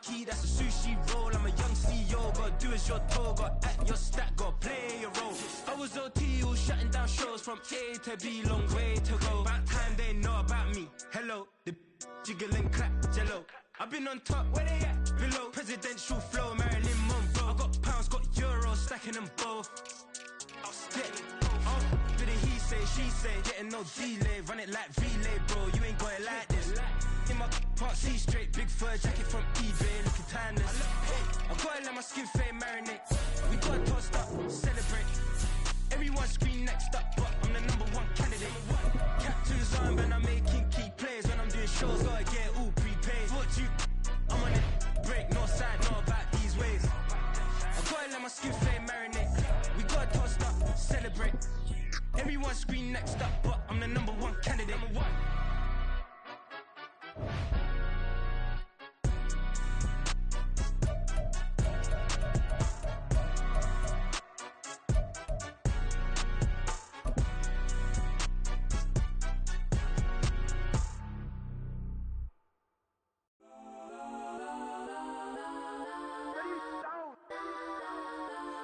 key, that's a sushi roll. I'm a young CEO, gotta do as you're told. Gotta act your stack, gotta play your role. I was OT, all shutting down shows from A to B, long way to go. About time they know about me. Hello, the jiggle and clap, jello. I've been on top, where they at? Below, presidential flow, Marilyn Monroe. I got pounds, got euros, stacking them both. Did it he say, she say, getting no delay, run it like relay, bro, you ain't got it like this. In my part C straight, big fur jacket from eBay, looking timeless. I gotta let my skin fade marinate. We gotta toast up, celebrate. Everyone scream next up, but I'm the #1 candidate. Captain's arm and I'm making key plays. When I'm doing shows, gotta get all prepaid. What you, I'm on it, break, no side, know about these ways. I gotta let my skin fade marinate. We gotta toast up, celebrate. Everyone scream next up, but I'm the #1 candidate.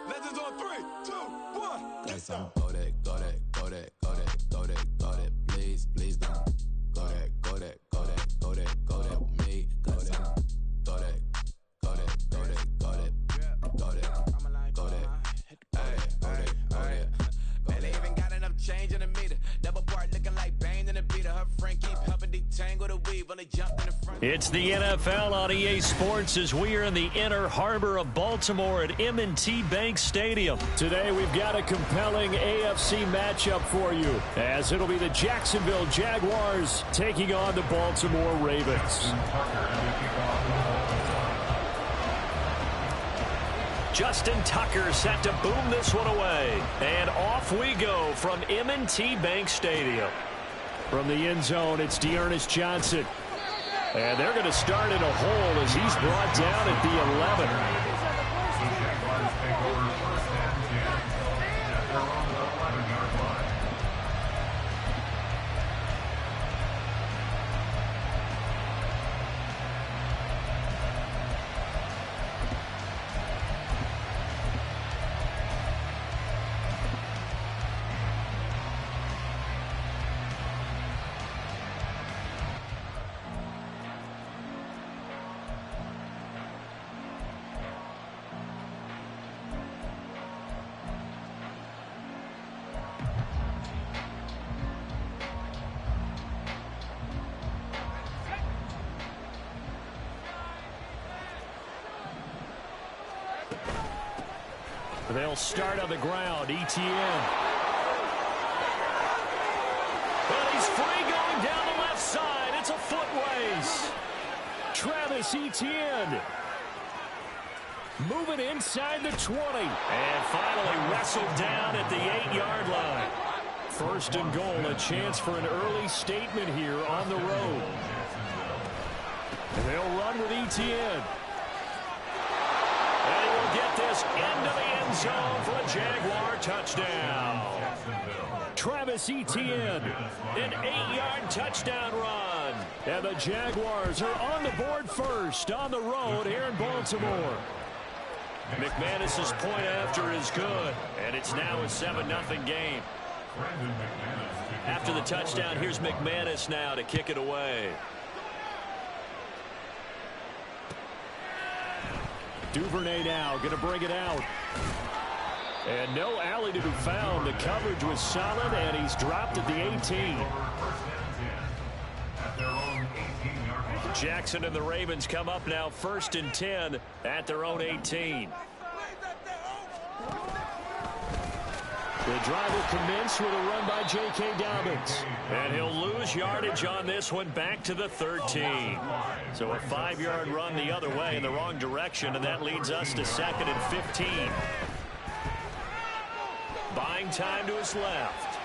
Legends on 3, 2, 1. Got some go that, go that, go that, go that, go that, go that. Please, please don't. Go that, go that, go that, go that, go that with me. Go that, go that, go that, go that, go that, go that, go that. Man, they even got enough change in the meter. Double part looking like Bane in the beater. Her friend keep helping detangle the weave. Only jumped in the front. It's the NFL on EA Sports as we are in the inner harbor of Baltimore at M&T Bank Stadium. Today we've got a compelling AFC matchup for you, as it'll be the Jacksonville Jaguars taking on the Baltimore Ravens. Justin Tucker set to boom this one away. And off we go from M&T Bank Stadium. From the end zone, it's Dearness Johnson. And they're going to start in a hole as he's brought down at the 11. They'll start on the ground. Etienne. Well, he's free going down the left side. It's a foot race. Travis Etienne. Moving inside the 20. And finally wrestled down at the 8-yard line. First and goal, a chance for an early statement here on the road. And they'll run with Etienne. And he will get this into the end zone for a Jaguar touchdown. Travis Etienne, An 8-yard touchdown run. and the Jaguars are on the board first on the road here in Baltimore. McManus's point after is good, and it's now a 7-0 game. After the touchdown, here's McManus now to kick it away. Duvernay now going to bring it out. And no alley to be found. The coverage was solid, and he's dropped at the 18. Jackson and the Ravens come up now 1st and 10 at their own 18. The drive will commence with a run by J.K. Dobbins. And he'll lose yardage on this one back to the 13. So a 5-yard run the other way in the wrong direction, and that leads us to 2nd and 15. Buying time to his left.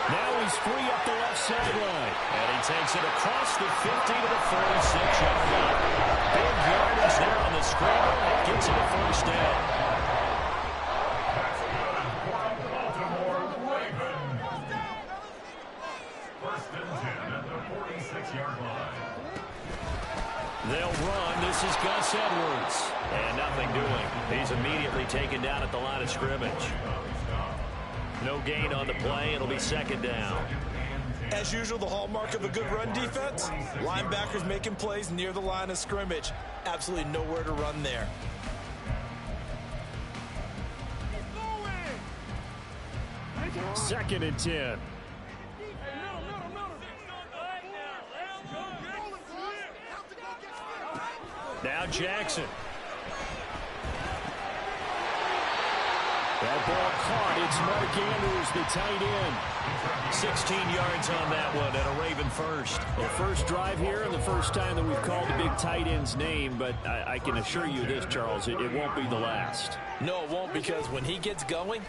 Now he's free up the left sideline. And he takes it across the 50 to the 46-yard line. Big yardage there on the screen. It gets him a first down. First and 10 at the 46-yard line. They'll run. This is Gus Edwards. And nothing doing. He's immediately taken down at the line of scrimmage. No gain on the play. It'll be second down. As usual, the hallmark of a good run defense, linebackers making plays near the line of scrimmage. Absolutely nowhere to run there. Second and 10. Now Jackson. That ball caught. It's Mark Andrews, the tight end. 16 yards on that one and a Raven first. Well, first drive here and the first time that we've called the big tight end's name, but I can assure you this, Charles, it won't be the last. No, it won't, because when he gets going,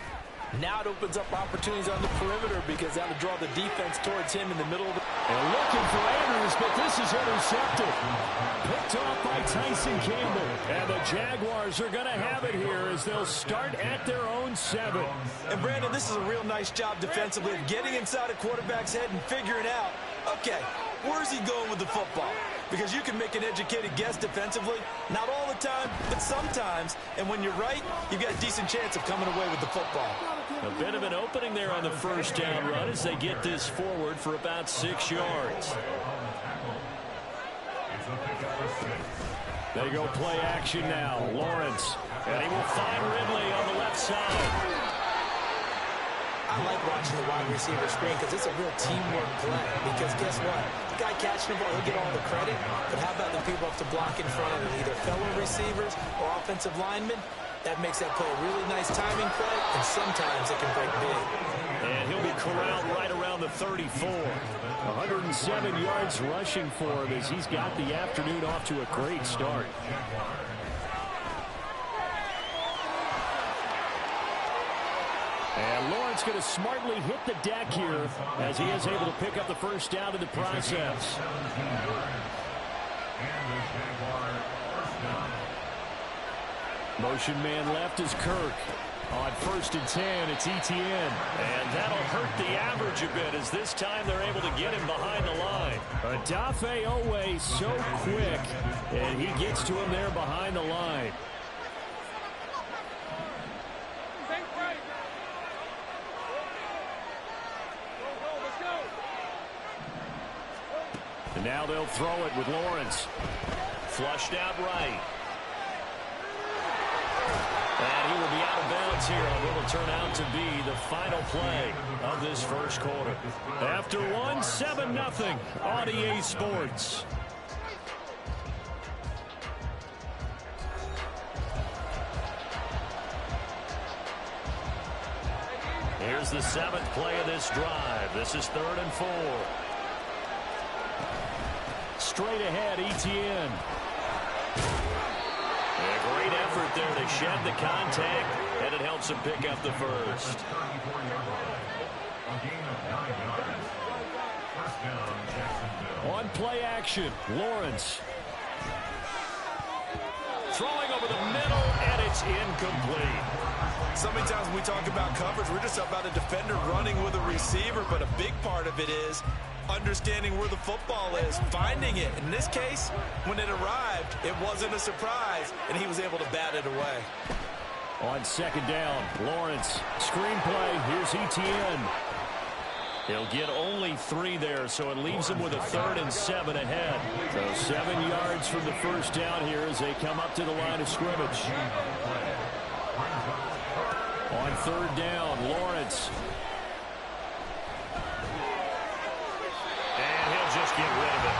now it opens up opportunities on the perimeter because that'll draw the defense towards him in the middle of the... And looking for Andrews, but this is intercepted. Picked off by Tyson Campbell. And the Jaguars are going to have it here as they'll start at their own 7. And Brandon, this is a real nice job defensively of getting inside a quarterback's head and figuring out, okay, where's he going with the football? Because you can make an educated guess defensively, not all the time, but sometimes. And when you're right, you've got a decent chance of coming away with the football. A bit of an opening there on the first down run as they get this forward for about 6 yards. They go play action now. Lawrence. And he will find Ridley on the left side. I like watching the wide receiver screen because it's a real teamwork play. Because guess what? The guy catching the ball, he'll get all the credit. But how about the people up to block in front of him, either fellow receivers or offensive linemen? That makes that play a really nice timing play, and sometimes it can break big. And he'll be corralled right around the 34. 107 yards rushing for him as he's got the afternoon off to a great start. And Lawrence going to smartly hit the deck here as he is able to pick up the first down in the process. Motion man left is Kirk. On 1st and 10, it's ETN. And that'll hurt the average a bit as this time they're able to get him behind the line. Odafe Owe so quick, and he gets to him there behind the line. And now they'll throw it with Lawrence. Flushed out right. And he will be out of bounds here on what will turn out to be the final play of this first quarter. After one, 7-0 on EA Sports. Here's the 7th play of this drive. This is 3rd and 4. Straight ahead, ETN. A great effort there to shed the contact, and it helps him pick up the first. On play action, Lawrence. Throwing over the middle, and it's incomplete. So many times when we talk about coverage, we're just about a defender running with a receiver, but a big part of it is understanding where the football is, finding it. In this case, when it arrived, it wasn't a surprise, and he was able to bat it away. On 2nd down, Lawrence. Screenplay, here's ETN. He'll get only 3 there, so it leaves him with a 3rd and 7 ahead. So 7 yards from the first down here as they come up to the line of scrimmage. On 3rd down, Lawrence. And he'll just get rid of it.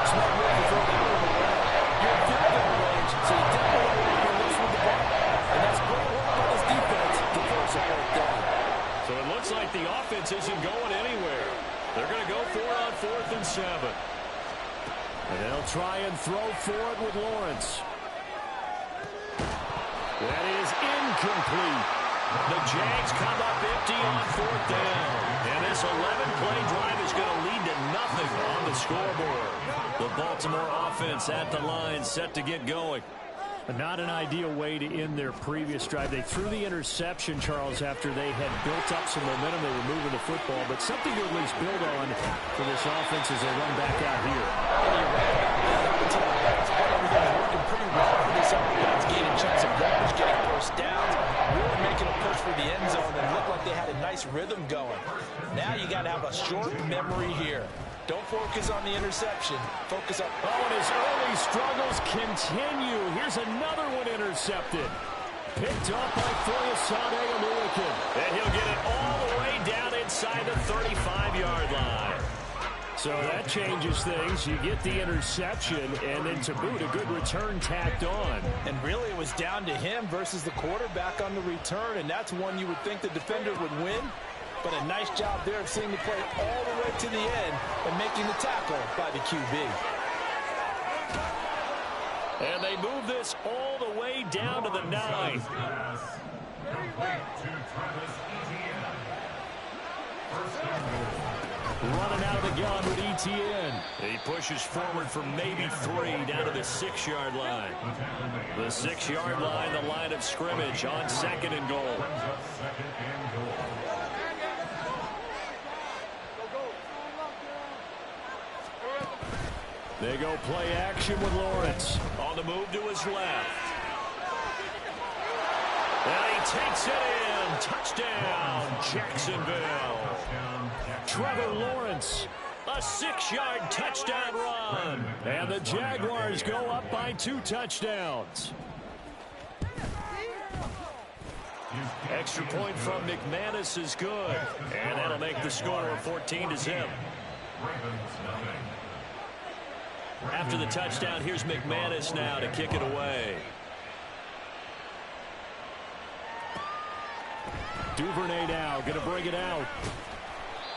Smart move to throw that one away. You're in field goal range, so you definitely want to be loose with the ball. And that's great work by this defense to force a fourth down. So it looks like the offense isn't going anywhere. They're going to go for it on 4th and 7. And they'll try and throw for it with Lawrence. That is incomplete. The Jags come up empty on 4th down. And this 11-play drive is going to lead to nothing on the scoreboard. The Baltimore offense at the line set to get going. Not an ideal way to end their previous drive. They threw the interception, Charles, after they had built up some momentum. They were moving the football, but something to at least build on for this offense as they run back out here. And you're right. it to the bench, but everything's working pretty well for this offense, gaining chunks of yardage, getting first downs, really making a push for the end zone, and looked like they had a nice rhythm going. Now you got to have a short memory here. Don't focus on the interception. Focus on... Oh, and his early struggles continue. Here's another one intercepted. Picked up by Foyesade Oluwakin. And he'll get it all the way down inside the 35-yard line. So that changes things. You get the interception, and then to boot, a good return tacked on. And really, it was down to him versus the quarterback on the return, and that's one you would think the defender would win. But a nice job there of seeing the play all the way to the end and making the tackle by the QB. And they move this all the way down to the 9. Running out of the gun with ETN. He pushes forward for maybe 3 down to the 6-yard line. The 6-yard line, the line of scrimmage on 2nd and goal. They go play action with Lawrence. On the move to his left. And he takes it in. Touchdown, Jacksonville. Trevor Lawrence, a 6-yard touchdown run. And the Jaguars go up by 2 touchdowns. Extra point from McManus is good. And that'll make the score 14-0. After the touchdown, here's McManus now to kick it away. Duvernay now going to bring it out.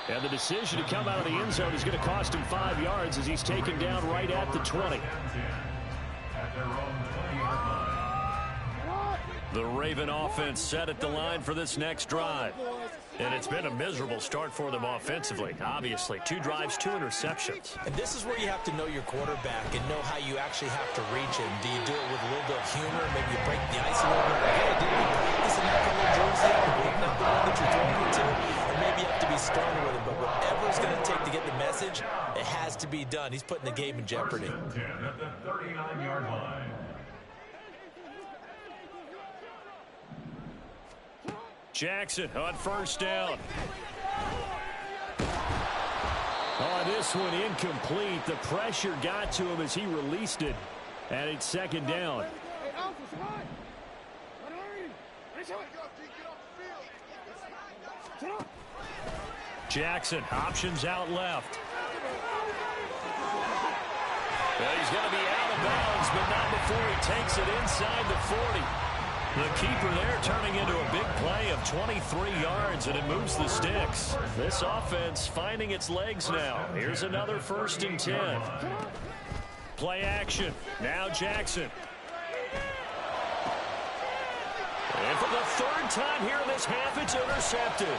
And the decision to come out of the end zone is going to cost him 5 yards as he's taken down right at the 20. The Raven offense set at the line for this next drive. And it's been a miserable start for them offensively. Obviously, 2 drives, 2 interceptions. And this is where you have to know your quarterback and know how you actually have to reach him. Do you do it with a little bit of humor? Maybe you break the ice a little bit. Like, hey, didn't you practice in that color jersey? Not the one that you're throwing it to? Or maybe you have to be stern with him. But whatever it's going to take to get the message, it has to be done. He's putting the game in jeopardy. At the 39-yard line. Jackson on first down. Oh, this one incomplete. The pressure got to him as he released it. And it's 2nd down. Jackson options out left. Well, he's going to be out of bounds, but not before he takes it inside the 40. The keeper there turning into a big play of 23 yards, and it moves the sticks. This offense finding its legs now. Here's another 1st and 10. Play action. Now Jackson. And for the 3rd time here in this half, it's intercepted.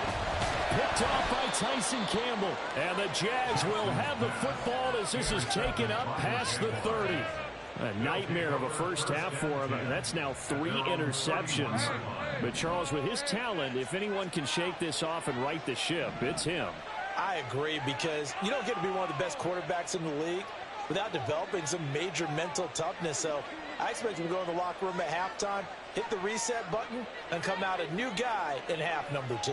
Picked off by Tyson Campbell. And the Jags will have the football as this is taken up past the 30. A nightmare of a first half for him. That's now 3 interceptions. But, Charles, with his talent, if anyone can shake this off and right the ship, it's him. I agree, because you don't get to be one of the best quarterbacks in the league without developing some major mental toughness. So I expect him to go in the locker room at halftime, hit the reset button, and come out a new guy in half number 2.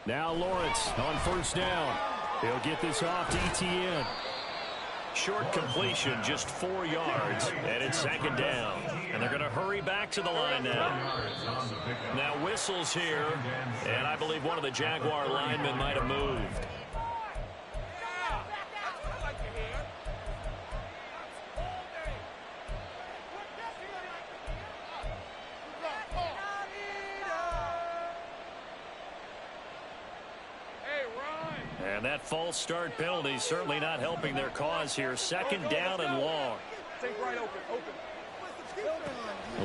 Now Lawrence on first down. He'll get this off to ETN. Short completion, just 4 yards, and it's 2nd down. And they're going to hurry back to the line now. Now whistles here, and I believe one of the Jaguar linemen might have moved. And that false start penalty certainly not helping their cause here. 2nd down and long.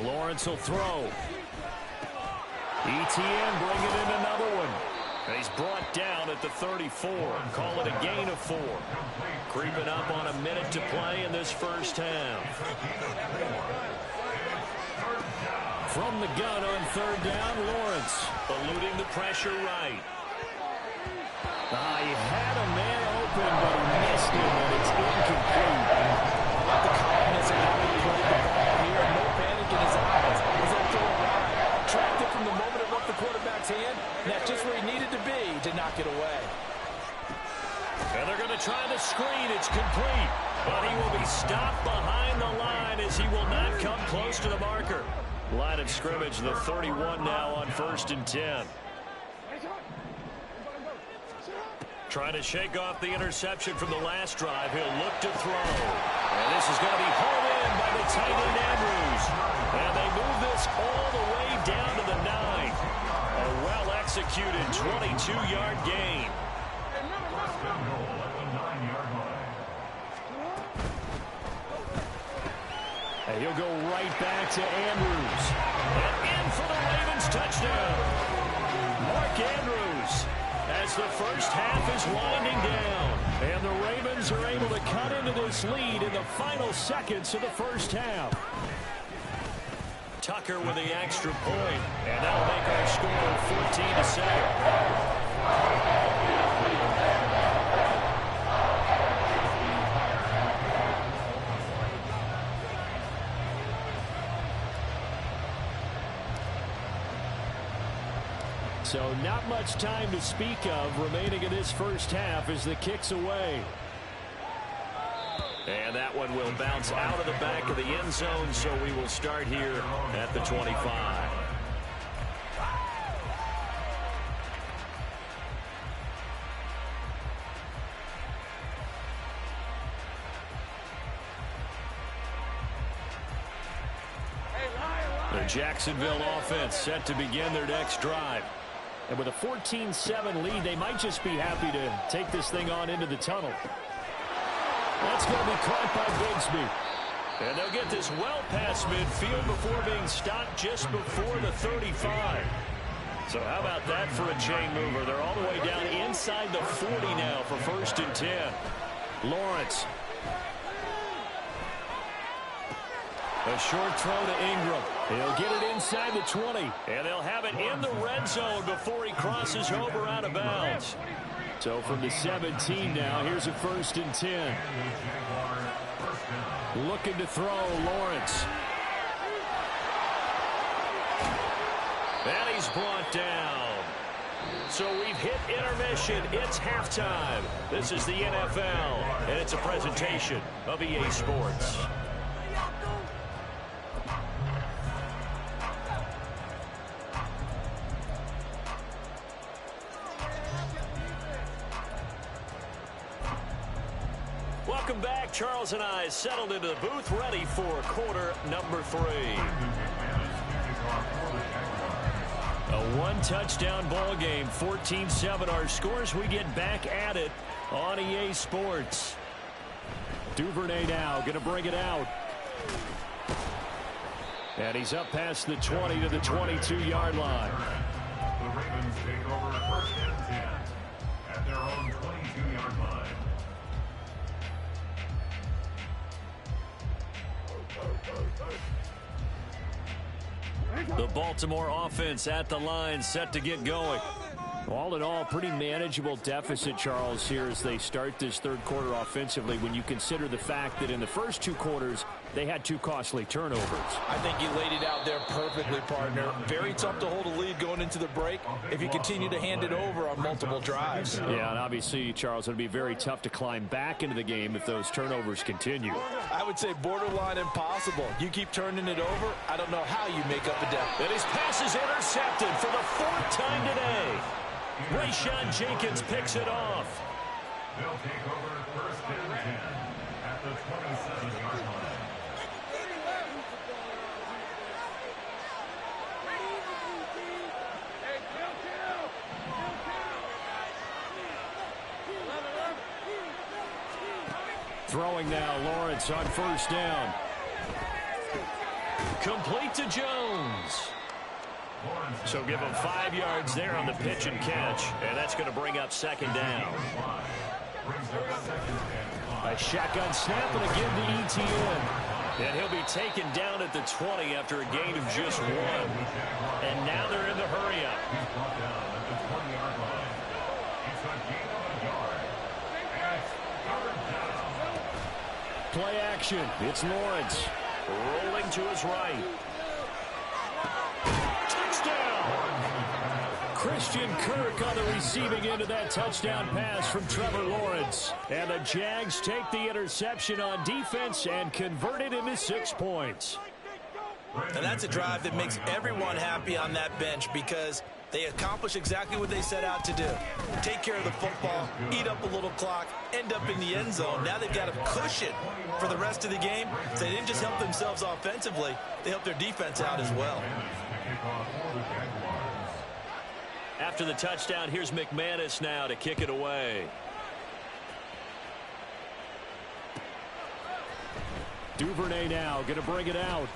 Lawrence will throw. ETN bringing in another one. And he's brought down at the 34. Call it a gain of 4. Creeping up on a minute to play in this first half. From the gun on third down, Lawrence. Eluding the pressure right. He had a man open, but he missed him, and it's incomplete. The confidence in how he played the ball here, and no panic in his eyes. He's going to throw it wide. Tracked it from the moment it left the quarterback's hand, and that's just where he needed to be to knock it away. And they're going to try the screen. It's complete. But he will be stopped behind the line as he will not come close to the marker. Line of scrimmage, the 31 now on 1st and 10. Trying to shake off the interception from the last drive. He'll look to throw. And this is going to be hauled in by the tight end Andrews. And they move this all the way down to the 9. A well-executed 22-yard gain. And he'll go right back to Andrews. And in for the Ravens touchdown. Mark Andrews, as the first half is winding down. And the Ravens are able to cut into this lead in the final seconds of the first half. Tucker with the extra point. And that'll make our score 14-7. So not much time to speak of remaining in this first half as the kick's away. And that one will bounce out of the back of the end zone, so we will start here at the 25. The Jacksonville offense set to begin their next drive. And with a 14-7 lead, they might just be happy to take this thing on into the tunnel. That's going to be caught by Bigsby. And they'll get this well past midfield before being stopped just before the 35. So how about that for a chain mover? They're all the way down inside the 40 now for 1st and 10. Lawrence. A short throw to Ingram. He'll get it inside the 20. And they'll have it in the red zone before he crosses over out of bounds. So from the 17 now, here's a 1st and 10. Looking to throw, Lawrence. And he's brought down. So we've hit intermission. It's halftime. This is the NFL, and it's a presentation of EA Sports. Welcome back. Charles and I settled into the booth, ready for quarter number 3. A one-touchdown ball game, 14-7 our scores. We get back at it on EA Sports. Duvernay now going to bring it out. And he's up past the 20 to the 22-yard line. The Ravens take over 1st and 10 at their own 22-yard line. The Baltimore offense at the line, set to get going. All in all, pretty manageable deficit, Charles, here as they start this third quarter offensively when you consider the fact that in the first 2 quarters, they had 2 costly turnovers. I think you laid it out there perfectly, partner. Very tough to hold a lead going into the break if you continue to hand it over on multiple drives. Yeah, and obviously, Charles, it would be very tough to climb back into the game if those turnovers continue. I would say borderline impossible. You keep turning it over, I don't know how you make up a deficit. And his pass is intercepted for the 4th time today. Rayshawn Jenkins picks it off. They'll take over 1st and 10 at the 27-yard line. Throwing now, Lawrence on 1st down. Complete to Jones. So give him 5 yards there on the pitch and catch, and that's going to bring up 2nd down. A shotgun snap, and again to ETN. And he'll be taken down at the 20 after a gain of just 1. And now they're in the hurry-up. He's brought down at the 20-yard line. It's a gain of a yard. And it's third down. Play action. It's Lawrence. Rolling to his right. Christian Kirk on the receiving end of that touchdown pass from Trevor Lawrence. And the Jags take the interception on defense and convert it into 6 points. And that's a drive that makes everyone happy on that bench because they accomplish exactly what they set out to do. Take care of the football, eat up a little clock, end up in the end zone. Now they've got a cushion for the rest of the game. So they didn't just help themselves offensively, they helped their defense out as well. After the touchdown, here's McManus now to kick it away. Duvernay now going to bring it out.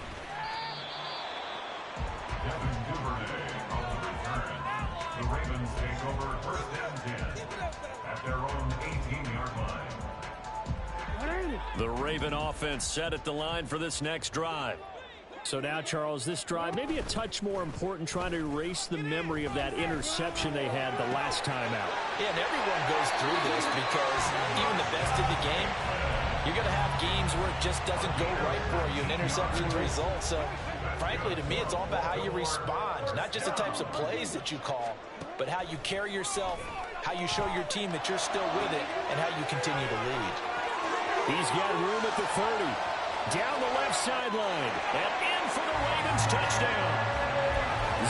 Devin Duvernay on the return. The Ravens take over first and 10 at their own 18-yard line. The Raven offense set at the line for this next drive. So now, Charles, this drive maybe a touch more important, trying to erase the memory of that interception they had the last time out. Yeah, and everyone goes through this because even the best of the game, you're going to have games where it just doesn't go right for you, and interceptions result. So, frankly, to me, it's all about how you respond, not just the types of plays that you call, but how you carry yourself, how you show your team that you're still with it, and how you continue to lead. He's got room at the 30. Down the left sideline, and in for the Ravens touchdown.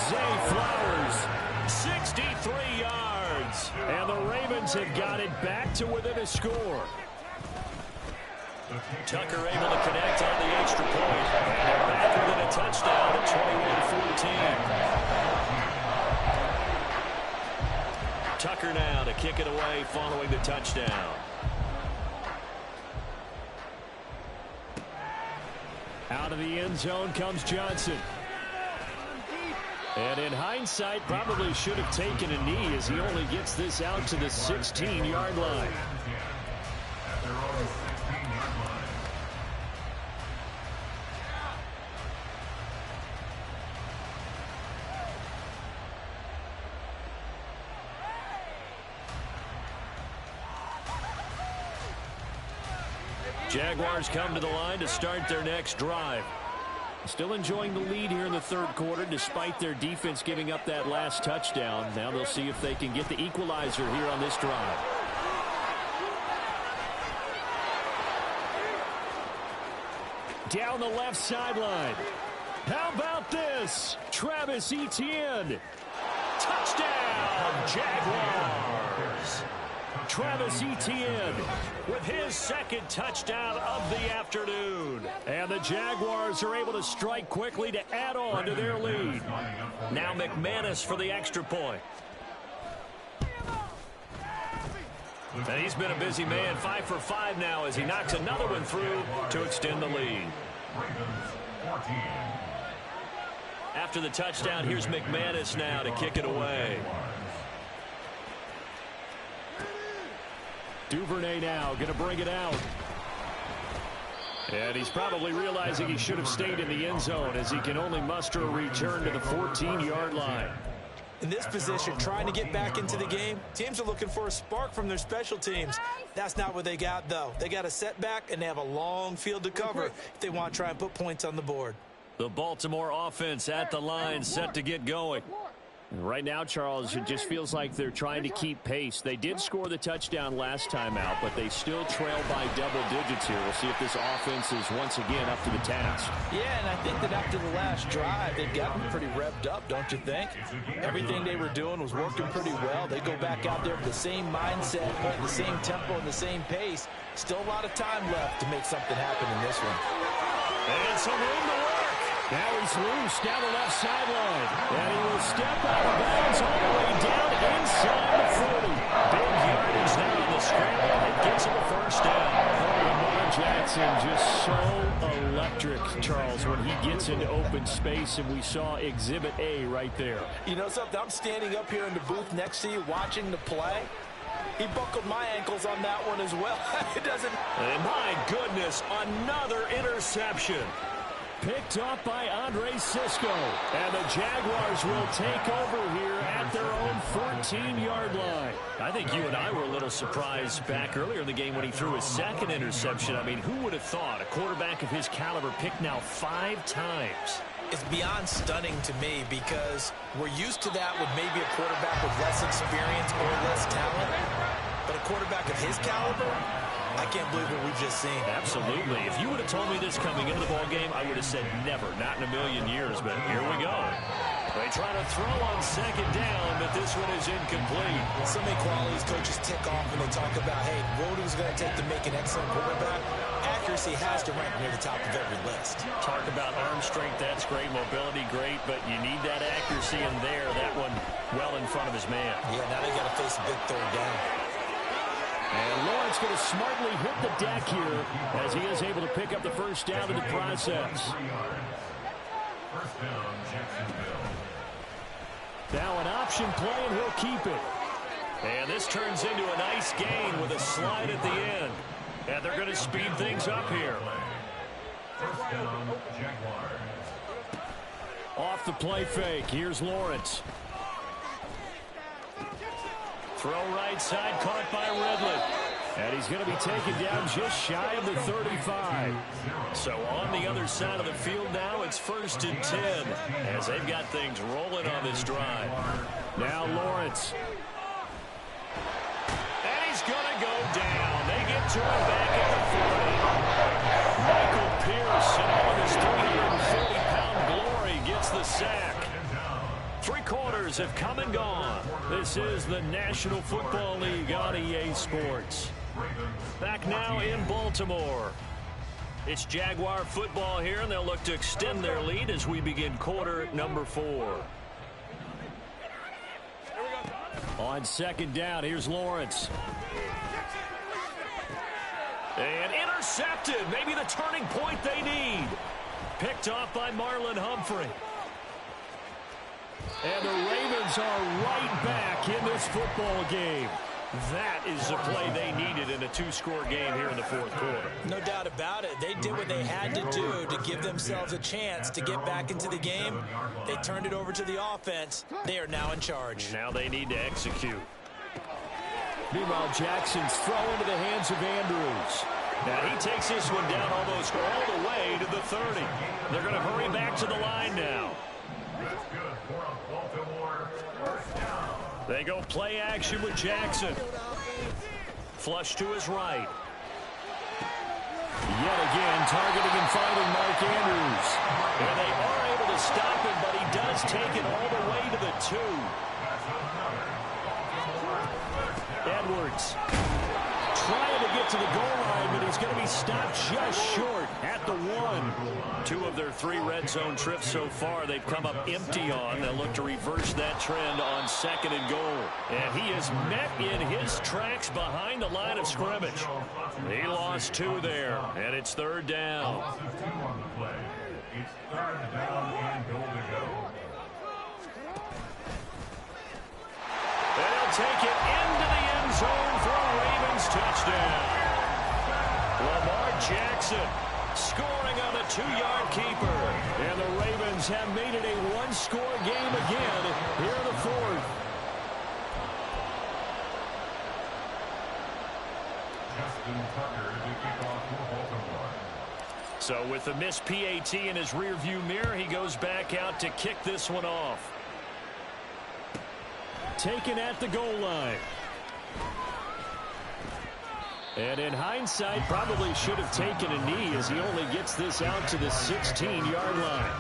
Zay Flowers, 63 yards. And the Ravens have got it back to within a score. Tucker able to connect on the extra point. And they're back within a touchdown at 21-14. Tucker now to kick it away following the touchdown. Out of the end zone comes Johnson. And in hindsight, probably should have taken a knee as he only gets this out to the 16-yard line. Jaguars come to the line to start their next drive. Still enjoying the lead here in the third quarter despite their defense giving up that last touchdown. Now they'll see if they can get the equalizer here on this drive. Down the left sideline. How about this? Travis Etienne. Touchdown, Jaguars. Travis Etienne with his second touchdown of the afternoon. And the Jaguars are able to strike quickly to add on to their lead. Now McManus for the extra point. And he's been a busy man, 5 for 5 now as he knocks another one through to extend the lead. After the touchdown, here's McManus now to kick it away. Duvernay now going to bring it out. And he's probably realizing he should have stayed in the end zone as he can only muster a return to the 14-yard line. In this position, trying to get back into the game, teams are looking for a spark from their special teams. That's not what they got, though. They got a setback, and they have a long field to cover if they want to try and put points on the board. The Baltimore offense at the line, set to get going. Right now, Charles, it just feels like they're trying to keep pace. They did score the touchdown last time out, but they still trail by double digits here. We'll see if this offense is once again up to the task. Yeah, and I think that after the last drive, they've gotten pretty revved up, don't you think? Everything they were doing was working pretty well. They go back out there with the same mindset, the same tempo, and the same pace. Still a lot of time left to make something happen in this one. And some room to work. Now he's loose down the left sideline. And he will step out of bounds all the way down inside the 40. Big yardage now on the scramble. It gets him a first down. Lamar Jackson just so electric, Charles, when he gets into open space. And we saw Exhibit A right there. You know something? I'm standing up here in the booth next to you watching the play. He buckled my ankles on that one as well. It doesn't... And my goodness, another interception. Picked off by Andre Sisco. And the Jaguars will take over here at their own 14-yard line. I think you and I were a little surprised back earlier in the game when he threw his second interception. I mean, who would have thought a quarterback of his caliber picked now 5 times? It's beyond stunning to me because we're used to that with maybe a quarterback with less experience or less talent. But a quarterback of his caliber, I can't believe what we've just seen. Absolutely. If you would have told me this coming into the ballgame, I would have said never, not in a million years. But here we go. They try to throw on second down, but this one is incomplete. So many qualities coaches tick off when they talk about, hey, what is it going to take to make an excellent quarterback? Accuracy has to rank near the top of every list. Talk about arm strength, that's great. Mobility, great. But you need that accuracy in there. That one well in front of his man. Yeah, now they got to face a big third down. And Lawrence going to smartly hit the deck here as he is able to pick up the first down in the process. First down, Jacksonville. Now an option play, and he'll keep it. And this turns into a nice gain with a slide at the end. And they're going to speed things up here. First down, Jaguars. Off the play fake. Here's Lawrence. Throw right side, caught by Ridley. And he's going to be taken down just shy of the 35. So on the other side of the field now, it's 1st and 10 as they've got things rolling on this drive. Now Lawrence. And he's going to go down. They get to him back at the 40. Michael Pierce, in all of his 340-pound glory, gets the sack. 3 quarters have come and gone. This is the National Football League on EA Sports. Back now in Baltimore. It's Jaguar football here, and they'll look to extend their lead as we begin quarter number 4. On second down, here's Lawrence. And intercepted. Maybe the turning point they need. Picked off by Marlon Humphrey. And the Ravens are right back in this football game. That is the play they needed in a 2-score game here in the 4th quarter. No doubt about it. They did what they had to do to give themselves a chance to get back into the game. They turned it over to the offense. They are now in charge. Now they need to execute. Meanwhile, Jackson's throw into the hands of Andrews. Now he takes this one down almost all the way to the 30. They're going to hurry back to the line now. That's good for Baltimore. First down. They go play action with Jackson. Flush to his right. Yet again, targeting and finding Mark Andrews. And they are able to stop him, but he does take it all the way to the 2. Edwards trying to get to the goal line, but he's going to be stopped just short at the 1. 2 of their 3 red zone trips so far they've come up empty on. They'll look to reverse that trend on 2nd and goal. And he is met in his tracks behind the line of scrimmage. He lost 2 there, and it's 3rd down. Loss of 2 on the play. It's 3rd down and goal to go. And he'll take it into the end zone for a Ravens touchdown. Lamar Jackson scoring on a 2-yard keeper. And the Ravens have made it a 1-score game again here in the 4th. Justin Tucker to kick off for Baltimore. So with the missed PAT in his rearview mirror, he goes back out to kick this one off. Taken at the goal line. And in hindsight, probably should have taken a knee as he only gets this out to the 16-yard line.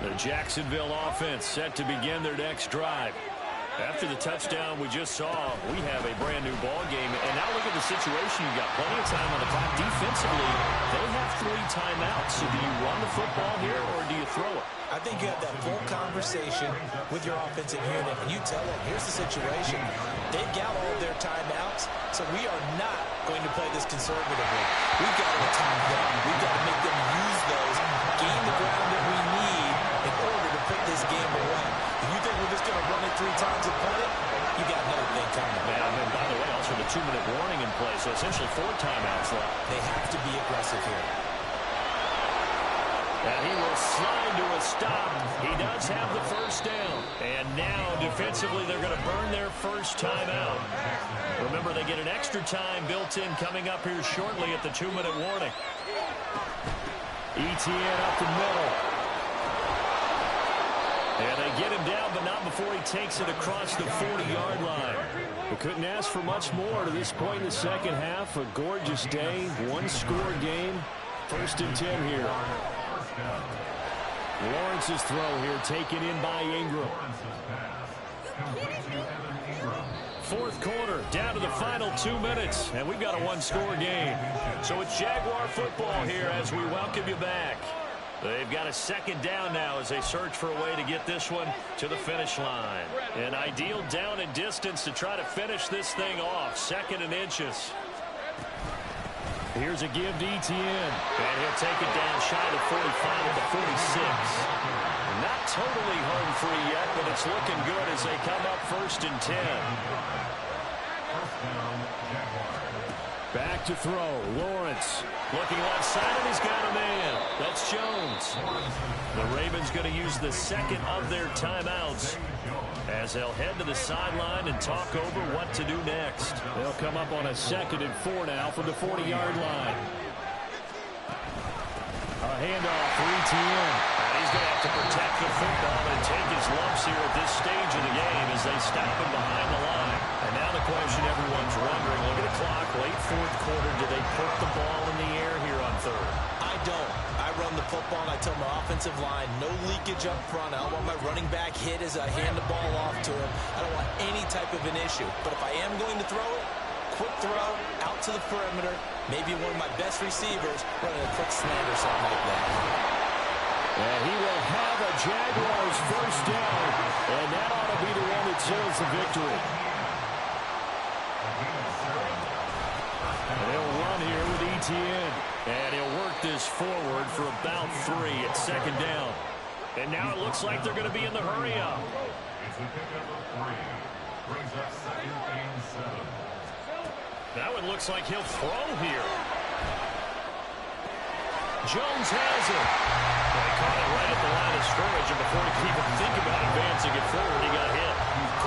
The Jacksonville offense set to begin their next drive. After the touchdown we just saw, we have a brand new ball game. And now look at the situation. You've got plenty of time on the clock. Defensively, they have 3 timeouts. So do you run the football here or do you throw it? I think you have that full conversation with your offensive unit, and you tell them, here's the situation. They've got all of their timeouts, so we are not going to play this conservatively. We've got to attack them. We've got to make them use those, gain the ground that we need in order to put this game away. If you think we're just going to run it 3 times and punt it, you got another thing coming. And by the way, also the 2-minute warning in play, so essentially 4 timeouts left. They have to be aggressive here. And he will slide to a stop. He does have the first down. And now, defensively, they're going to burn their first timeout. Remember, they get an extra time built in coming up here shortly at the 2-minute warning. ETN up the middle. And they get him down, but not before he takes it across the 40-yard line. We couldn't ask for much more to this point in the second half. A gorgeous day, 1-score game. 1st and 10 here. Lawrence's throw here taken in by Ingram. 4th quarter, down to the final 2 minutes, and we've got a 1-score game. So it's Jaguar football here as we welcome you back. They've got a 2nd down now as they search for a way to get this one to the finish line. An ideal down and distance to try to finish this thing off. 2nd and inches. Here's a give to ETN. And he'll take it down shy of 45 at the 46. Not totally home free yet, but it's looking good as they come up 1st and 10. Back to throw. Lawrence. Looking left side, and he's got a man. That's Jones. The Ravens going to use the 2nd of their timeouts as they'll head to the sideline and talk over what to do next. They'll come up on a 2nd and 4 now from the 40-yard line. A handoff for ETN. And he's going to have to protect the football and take his lumps here at this stage of the game as they stop him behind the line. And now the question everyone's wondering, look at the clock, late 4th quarter, do they put the ball in the air here on 3rd? I don't. I run the football and I tell my offensive line, no leakage up front. I don't want my running back hit as I hand the ball off to him. I don't want any type of an issue. But if I am going to throw it, quick throw, out to the perimeter, maybe one of my best receivers running a quick slant or something like that. And he will have a Jaguars first down, and that ought to be the one that seals the victory. And they'll run here with ETN. And he'll work this forward for about 3 at 2nd down. And now it looks like they're going to be in the hurry up. It's a pickup of 3. Brings up 2nd and 7. That one looks like he'll throw here. Jones has it. They caught it right at the line of scrimmage, and before he could even think about advancing it forward, he got hit.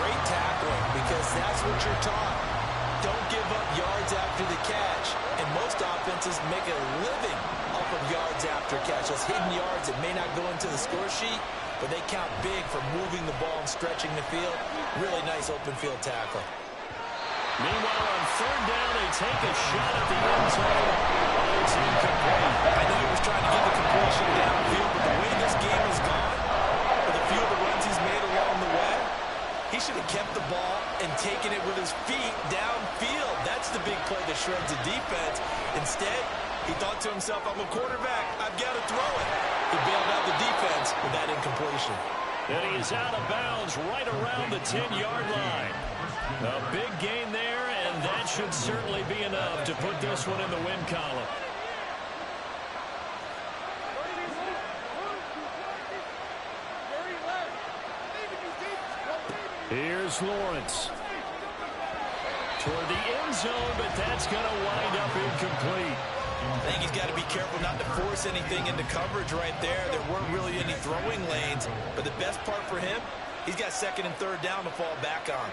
Great tackling, because that's what you're taught. Don't give up yards after the catch. And most offenses make a living off of yards after catch. Those hidden yards that may not go into the score sheet, but they count big for moving the ball and stretching the field. Really nice open field tackle. Meanwhile, on 3rd down, they take a shot at the end zone. Oh, it's incomplete. I know he was trying to get the completion downfield, but the way this game has gone, with the few of the runs he's made along the way, he should have kept the ball and taken it with his feet downfield. That's the big play that shreds the defense. Instead, he thought to himself, I'm a quarterback, I've got to throw it. He bailed out the defense with that incompletion. And he's out of bounds right around the 10-yard line. A big gain there, and that should certainly be enough to put this one in the win column. Here's Lawrence. Toward the end zone, but that's going to wind up incomplete. I think he's got to be careful not to force anything into coverage right there. There weren't really any throwing lanes, but the best part for him, he's got 2nd and 3rd down to fall back on.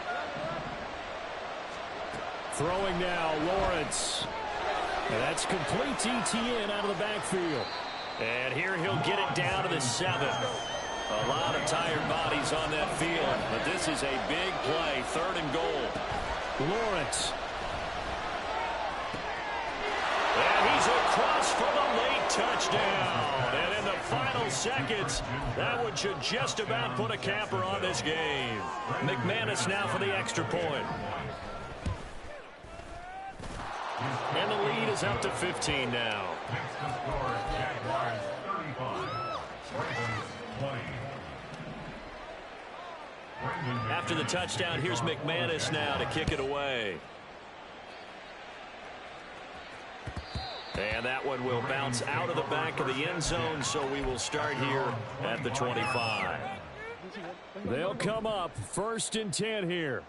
Throwing now, Lawrence. And that's complete to ETN out of the backfield. And here he'll get it down to the 7. A lot of tired bodies on that field, but this is a big play, 3rd and goal. Lawrence. And he's across for the late touchdown. And in the final seconds, that one should just about put a capper on this game. McManus now for the extra point. And the lead is up to 15 now. Next to score, Jaguars 35. Ravens 20. After the touchdown, here's McManus now to kick it away. And that one will bounce out of the back of the end zone, so we will start here at the 25. They'll come up 1st and 10 here.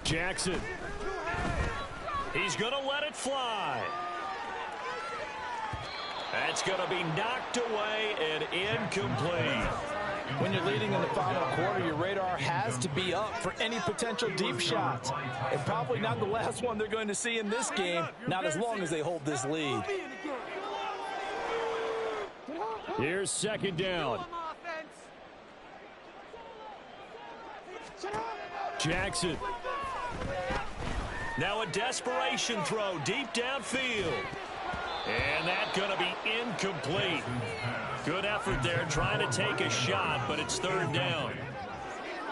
Jackson. He's going to let it fly. That's going to be knocked away and incomplete. When you're leading in the final quarter, your radar has to be up for any potential deep shots. And probably not the last one they're going to see in this game, not as long as they hold this lead. Here's 2nd down. Jackson. Now a desperation throw deep downfield. And that's going to be incomplete. Good effort there trying to take a shot, but it's 3rd down.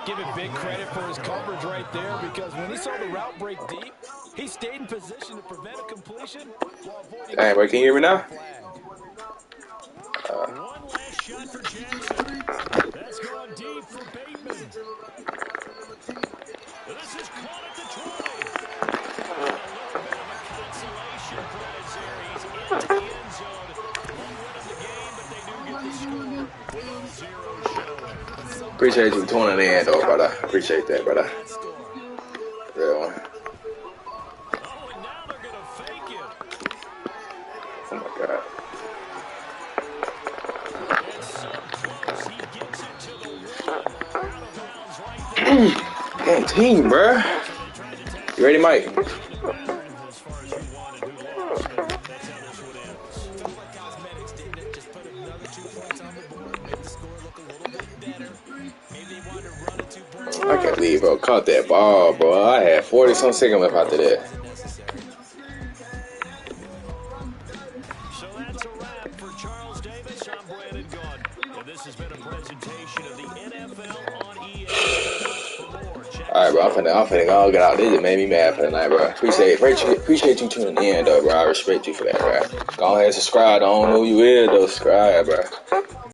Give it big credit for his coverage right there, because when he saw the route break deep, he stayed in position to prevent a completion while avoiding... Hey, bro, can you hear me now? One last shot for Jackson. That's gone deep for Bateman. This is caught at the 20. A little bit of a consolation prize there. He's in the end zone. Won't win him the game, but they do get the score with a 0 showing. Appreciate you tuning in, though, brother. Appreciate that, brother. Real one. Oh, and now they're going to fake it. Oh, my God. It's so close. He gets it to the 1. Out of bounds right there. Damn team, bro. You ready, Mike? I can't believe, bro, caught that ball, bro. I had 40-some seconds left after that. So that's a wrap for Charles Davis. I'm Brandon Gunn. And this has been a presentation of the NFL on EA. Alright, bro, I'm finna go get out. This just made me mad for the night, bro. Appreciate you tuning in, though, bro. I respect you for that, bro. Go ahead and subscribe. I don't know who you is, though. Subscribe, bro.